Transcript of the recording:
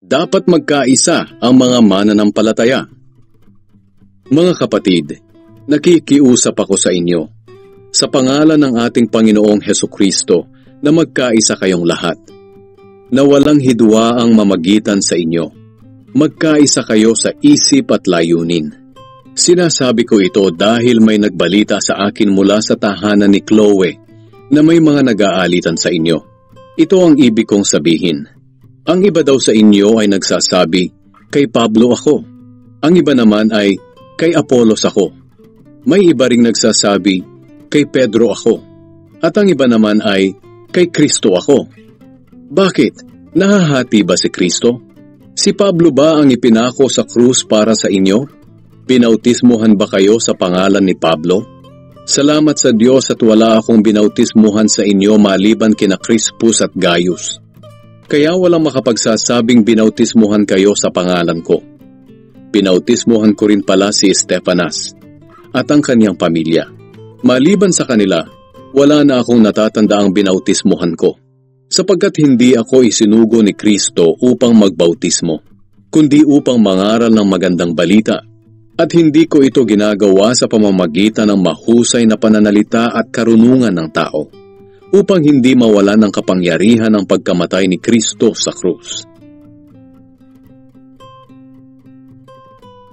Dapat magkaisa ang mga mananampalataya. Mga kapatid, nakikiusap ako sa inyo, sa pangalan ng ating Panginoong Hesukristo, na magkaisa kayong lahat, na walang hidwa ang mamagitan sa inyo. Magkaisa kayo sa isip at layunin. Sinasabi ko ito dahil may nagbalita sa akin mula sa tahanan ni Chloe na may mga nag-aalitan sa inyo. Ito ang ibig kong sabihin. Ang iba daw sa inyo ay nagsasabi, kay Pablo ako. Ang iba naman ay, kay Apolos ako. May iba ring nagsasabi, kay Pedro ako. At ang iba naman ay, kay Kristo ako. Bakit? Nahahati ba si Kristo? Si Pablo ba ang ipinako sa krus para sa inyo? Binautismuhan ba kayo sa pangalan ni Pablo? Salamat sa Diyos at wala akong binautismuhan sa inyo maliban kina Crispus at Gaius. Kaya walang makapagsasabing binautismuhan kayo sa pangalan ko. Binautismuhan ko rin pala si Stephanas at ang kanyang pamilya. Maliban sa kanila, wala na akong natatandaang binautismuhan ko. Sapagkat hindi ako isinugo ni Kristo upang magbautismo, kundi upang mangaral ng magandang balita. At hindi ko ito ginagawa sa pamamagitan ng mahusay na pananalita at karunungan ng tao, upang hindi mawalan ng kapangyarihan ang pagkamatay ni Kristo sa krus.